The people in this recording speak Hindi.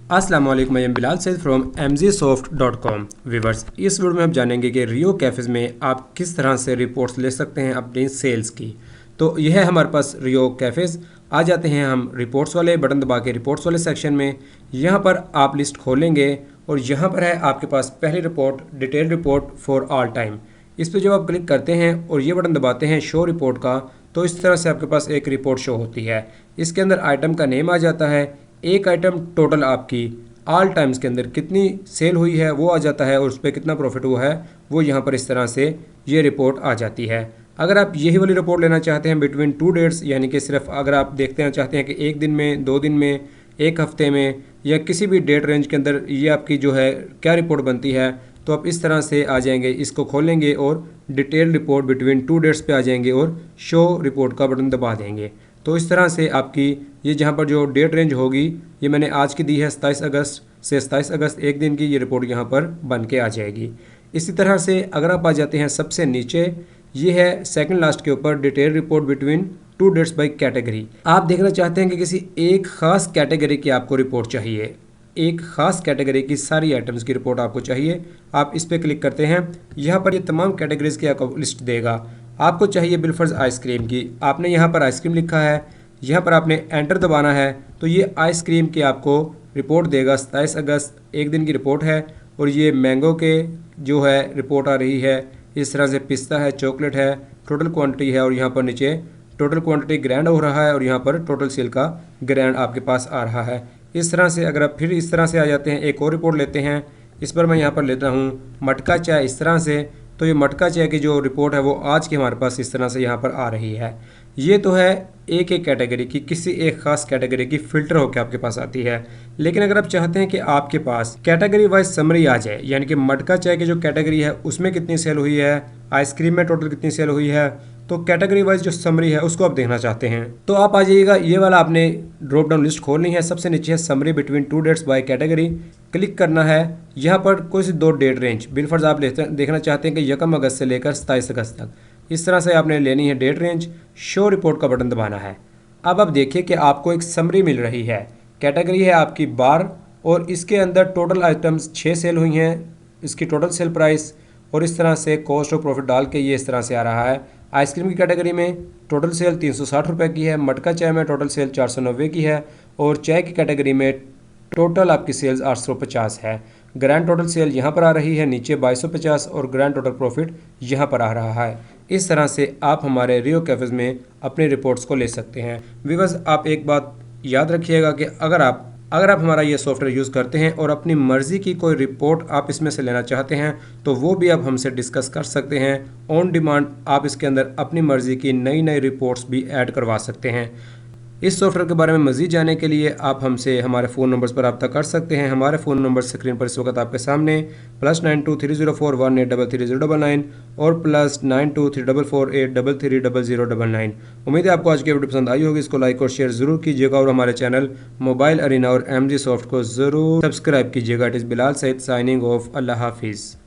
अस्सलाम वालेकुम, मैं Bilal Saeed from mgsoft.com। Viewers, इस वीडियो में आप जानेंगे कि रियो कैफ़ेज़ में आप किस तरह से रिपोर्ट्स ले सकते हैं अपनी सेल्स की। तो यह है हमारे पास रियो कैफ़ेज़। आ जाते हैं हम रिपोर्ट्स वाले बटन दबा के रिपोर्ट्स वाले सेक्शन में। यहाँ पर आप लिस्ट खोलेंगे और यहाँ पर है आपके पास पहली report, detail report for all time. इस पर जब आप क्लिक करते हैं और ये बटन दबाते हैं शो रिपोर्ट का, तो इस तरह से आपके पास एक रिपोर्ट शो होती है। इसके अंदर आइटम का नेम आ जाता है, एक आइटम टोटल आपकी ऑल टाइम्स के अंदर कितनी सेल हुई है वो आ जाता है और उस पर कितना प्रॉफिट हुआ है वो यहाँ पर इस तरह से ये रिपोर्ट आ जाती है। अगर आप यही वाली रिपोर्ट लेना चाहते हैं बिटवीन 2 डेट्स, यानी कि सिर्फ अगर आप देखते हैं चाहते हैं कि एक दिन में, 2 दिन में, एक हफ्ते में या किसी भी डेट रेंज के अंदर ये आपकी जो है क्या रिपोर्ट बनती है, तो आप इस तरह से आ जाएंगे, इसको खोलेंगे और डिटेल रिपोर्ट बिटवीन 2 डेट्स पे आ जाएंगे और शो रिपोर्ट का बटन दबा देंगे। तो इस तरह से आपकी ये जहाँ पर जो डेट रेंज होगी, ये मैंने आज की दी है 27 अगस्त से 27 अगस्त, एक दिन की ये रिपोर्ट यहाँ पर बन के आ जाएगी। इसी तरह से अगर आप आ जाते हैं सबसे नीचे, ये है सेकंड लास्ट के ऊपर, detail report between 2 dates by category. आप देखना चाहते हैं कि किसी एक ख़ास कैटेगरी की आपको रिपोर्ट चाहिए, एक ख़ास कैटेगरी की सारी आइटम्स की रिपोर्ट आपको चाहिए। आप इस पर क्लिक करते हैं, यहाँ पर ये तमाम कैटेगरीज की आपको लिस्ट देगा। आपको चाहिए बिलफर्ज आइसक्रीम की, आपने यहाँ पर आइसक्रीम लिखा है, यहाँ पर आपने एंटर दबाना है, तो ये आइसक्रीम की आपको रिपोर्ट देगा। 27 अगस्त एक दिन की रिपोर्ट है और ये मैंगो के जो है रिपोर्ट आ रही है। इस तरह से पिस्ता है, चॉकलेट है, टोटल क्वांटिटी है और यहाँ पर नीचे टोटल क्वांटिटी ग्रैंड हो रहा है और यहाँ पर टोटल सेल का ग्रैंड आपके पास आ रहा है। इस तरह से अगर आप फिर इस तरह से आ जाते हैं, एक और रिपोर्ट लेते हैं। इस पर मैं यहाँ पर लेता हूँ मटका चाय। इस तरह से तो ये मटका चाय की जो रिपोर्ट है वो आज की हमारे पास इस तरह से यहाँ पर आ रही है। ये तो है एक एक कैटेगरी की, किसी एक ख़ास कैटेगरी की फ़िल्टर होकर आपके पास आती है। लेकिन अगर आप चाहते हैं कि आपके पास कैटेगरी वाइज समरी आ जाए, यानी कि मटका चाय की जो कैटेगरी है उसमें कितनी सेल हुई है, आइसक्रीम में टोटल कितनी सेल हुई है, तो कैटेगरी वाइज जो समरी है उसको आप देखना चाहते हैं, तो आप आ जाइएगा। ये वाला आपने ड्रॉप डाउन लिस्ट खोलनी है। सबसे नीचे है summary between 2 dates by category, click करना है। यहाँ पर कोई सी 2 डेट रेंज बिलफर्ज आप देखना चाहते हैं कि 1 अगस्त से लेकर 27 अगस्त तक, इस तरह से आपने लेनी है डेट रेंज। शो रिपोर्ट का बटन दबाना है। अब आप देखिए कि आपको एक समरी मिल रही है। कैटेगरी है आपकी बार और इसके अंदर टोटल आइटम्स 6 सेल हुई हैं, इसकी टोटल सेल प्राइस और इस तरह से कॉस्ट और प्रॉफिट डाल के ये इस तरह से आ रहा है। आइसक्रीम की कैटेगरी में टोटल सेल 360 रुपये की है, मटका चाय में टोटल सेल 490 की है और चाय की कैटेगरी में टोटल आपकी सेल्स 850 है। ग्रैंड टोटल सेल यहाँ पर आ रही है नीचे 2250 और ग्रैंड टोटल प्रॉफिट यहाँ पर आ रहा है। इस तरह से आप हमारे रियो कैफ़ेज़ में अपनी रिपोर्ट्स को ले सकते हैं। व्यूअर्स, आप एक बात याद रखिएगा कि अगर आप हमारा ये सॉफ्टवेयर यूज़ करते हैं और अपनी मर्ज़ी की कोई रिपोर्ट आप इसमें से लेना चाहते हैं, तो वो भी आप हमसे डिस्कस कर सकते हैं। ऑन डिमांड आप इसके अंदर अपनी मर्ज़ी की नई नई रिपोर्ट्स भी ऐड करवा सकते हैं। इस सॉफ्टवेयर के बारे में मज़ीद जानने के लिए आप हमसे हमारे फ़ोन नंबर्स पर रब्ता कर सकते हैं। हमारे फ़ोन नंबर स्क्रीन पर इस वक्त आपके सामने +923041833099 और +923448330099। उम्मीद है आपको आज की वीडियो पसंद आई होगी। इसको लाइक और शेयर ज़रूर कीजिएगा और हमारे चैनल मोबाइल अरीना और MG सॉफ्ट को ज़रूर सब्सक्राइब कीजिएगा। It is Bilal Saeed signing off. अल्लाह हाफिज़।